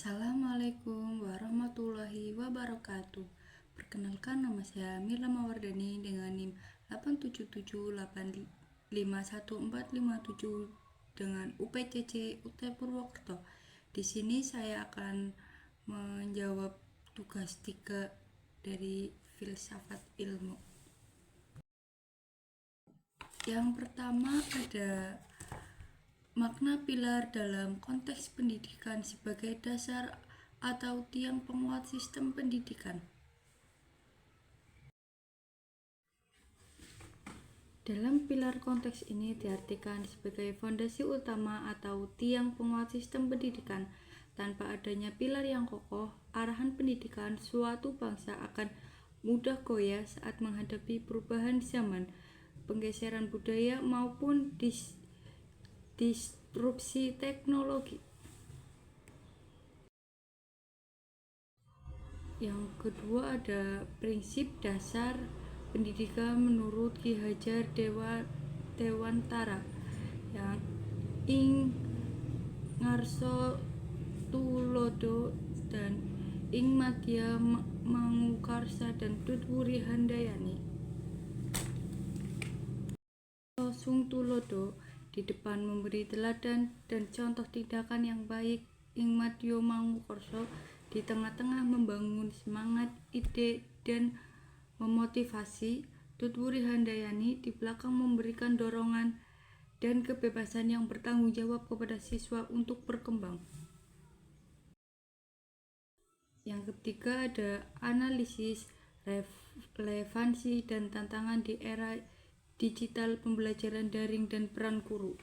Assalamualaikum warahmatullahi wabarakatuh. Perkenalkan, nama saya Mirna Mawardani dengan NIM 877851457 dengan UPCC UT Purwokerto. Di sini saya akan menjawab tugas 3 dari filsafat ilmu. Yang pertama ada makna pilar dalam konteks pendidikan sebagai dasar atau tiang penguat sistem pendidikan. Dalam pilar konteks ini diartikan sebagai fondasi utama atau tiang penguat sistem pendidikan. Tanpa adanya pilar yang kokoh, arahan pendidikan suatu bangsa akan mudah goyah saat menghadapi perubahan zaman, penggeseran budaya maupun disrupsi teknologi. Yang kedua ada prinsip dasar pendidikan menurut Ki Hajar Dewantara yang ing ngarso tulodo dan ing madya mangukarsa dan tutwuri handayani. Sung tulodo di depan memberi teladan dan contoh tindakan yang baik, ing madya mangukarsa di tengah-tengah membangun semangat, ide dan memotivasi, tutwuri handayani di belakang memberikan dorongan dan kebebasan yang bertanggung jawab kepada siswa untuk berkembang. Yang ketiga ada analisis relevansi dan tantangan di era digital, pembelajaran daring dan peran guru.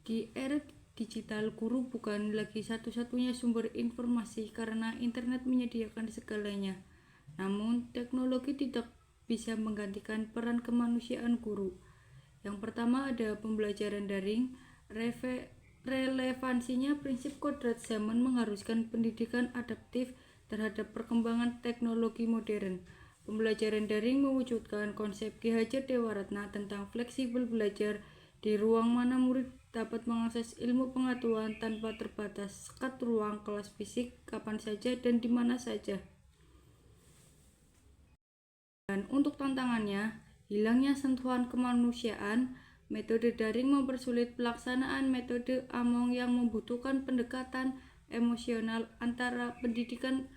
Di era digital, guru bukan lagi satu-satunya sumber informasi karena internet menyediakan segalanya. Namun, teknologi tidak bisa menggantikan peran kemanusiaan guru. Yang pertama ada pembelajaran daring. Relevansinya prinsip kodrat zaman mengharuskan pendidikan adaptif terhadap perkembangan teknologi modern. Pembelajaran daring mewujudkan konsep Ki Hajar Dewaratna tentang fleksibel belajar, di ruang mana murid dapat mengakses ilmu pengetahuan tanpa terbatas, sekat ruang kelas fisik kapan saja dan di mana saja. Dan untuk tantangannya, hilangnya sentuhan kemanusiaan. Metode daring mempersulit pelaksanaan metode Among yang membutuhkan pendekatan emosional antara pendidikan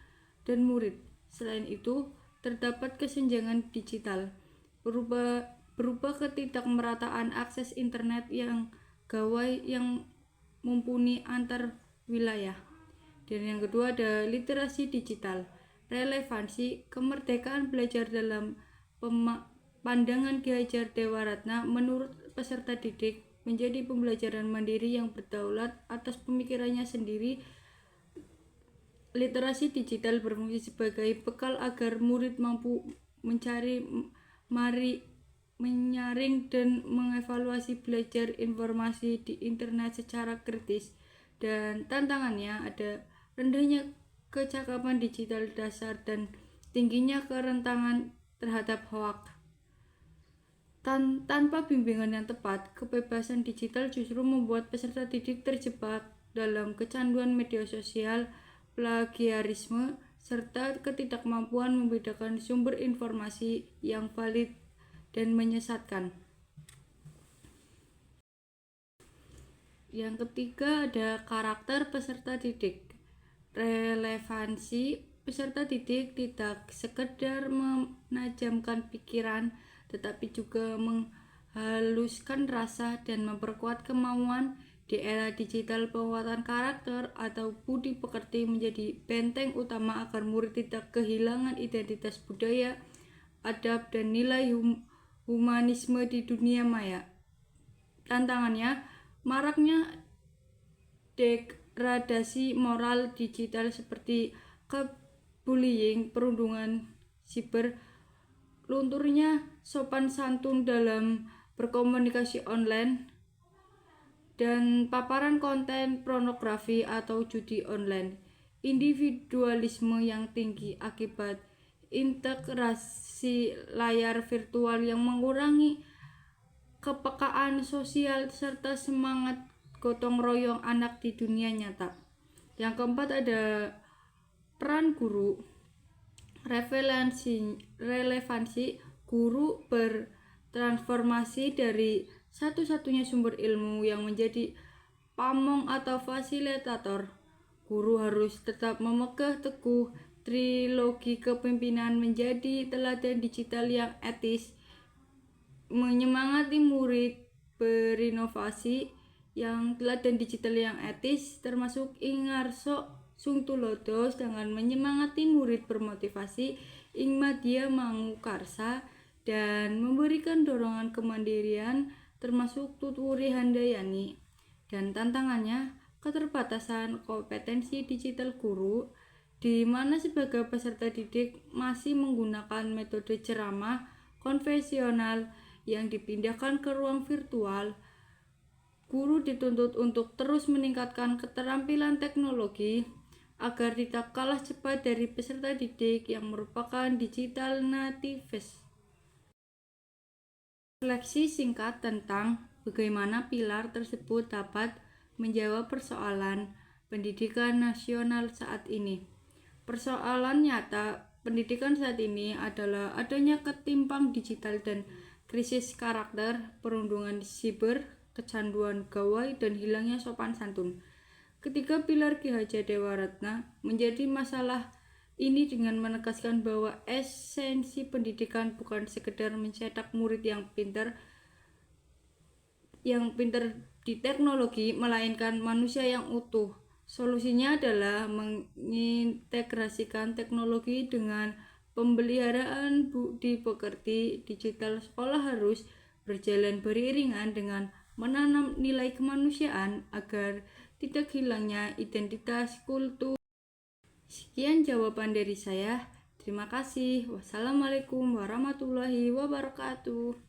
dan murid. Selain itu, terdapat kesenjangan digital, berubah ketidakmerataan akses internet yang gawai yang mumpuni antar wilayah. Dan yang kedua ada literasi digital. Relevansi kemerdekaan belajar dalam pandangan Ki Hajar Dewaratna menurut peserta didik menjadi pembelajaran mandiri yang berdaulat atas pemikirannya sendiri. Literasi digital berfungsi sebagai bekal agar murid mampu mencari, menyaring dan mengevaluasi belajar informasi di internet secara kritis. Dan tantangannya ada rendahnya kecakapan digital dasar dan tingginya kerentangan terhadap hoak. Tanpa bimbingan yang tepat, kebebasan digital justru membuat peserta didik terjebak dalam kecanduan media sosial, plagiarisme, serta ketidakmampuan membedakan sumber informasi yang valid dan menyesatkan. Yang ketiga ada karakter peserta didik. Relevansi peserta didik tidak sekedar menajamkan pikiran, tetapi juga menghaluskan rasa dan memperkuat kemauan. Di era digital, penguatan karakter atau budi pekerti menjadi benteng utama agar murid tidak kehilangan identitas budaya, adab, dan nilai humanisme di dunia maya. Tantangannya, maraknya degradasi moral digital seperti bullying, perundungan siber, lunturnya sopan santun dalam berkomunikasi online, dan paparan konten pornografi atau judi online. Individualisme yang tinggi akibat integrasi layar virtual yang mengurangi kepekaan sosial serta semangat gotong royong anak di dunia nyata. Yang keempat ada peran guru. Relevansi guru bertransformasi dari satu-satunya sumber ilmu yang menjadi pamong atau fasilitator. Guru harus tetap memegang teguh trilogi kepemimpinan, menjadi teladan digital yang etis, menyemangati murid berinovasi yang teladan digital yang etis, termasuk ingarso sung tulodo, dengan menyemangati murid bermotivasi ing madya mangukarsa dan memberikan dorongan kemandirian, termasuk tuturi handayani. Dan tantangannya, keterbatasan kompetensi digital guru, di mana sebagai peserta didik masih menggunakan metode ceramah konvensional yang dipindahkan ke ruang virtual. Guru dituntut untuk terus meningkatkan keterampilan teknologi agar tidak kalah cepat dari peserta didik yang merupakan digital natives. Refleksi singkat tentang bagaimana pilar tersebut dapat menjawab persoalan pendidikan nasional saat ini. Persoalan nyata pendidikan saat ini adalah adanya ketimpang digital dan krisis karakter, perundungan siber, kecanduan gawai, dan hilangnya sopan santun. Ketiga pilar Ki Hajar Dewaratna menjadi masalah ini dengan menegaskan bahwa esensi pendidikan bukan sekedar mencetak murid yang pintar di teknologi, melainkan manusia yang utuh. Solusinya adalah mengintegrasikan teknologi dengan pemeliharaan budi pekerti. Digital sekolah harus berjalan beriringan dengan menanam nilai kemanusiaan agar tidak hilangnya identitas kultur. Sekian jawaban dari saya. Terima kasih. Wassalamualaikum warahmatullahi wabarakatuh.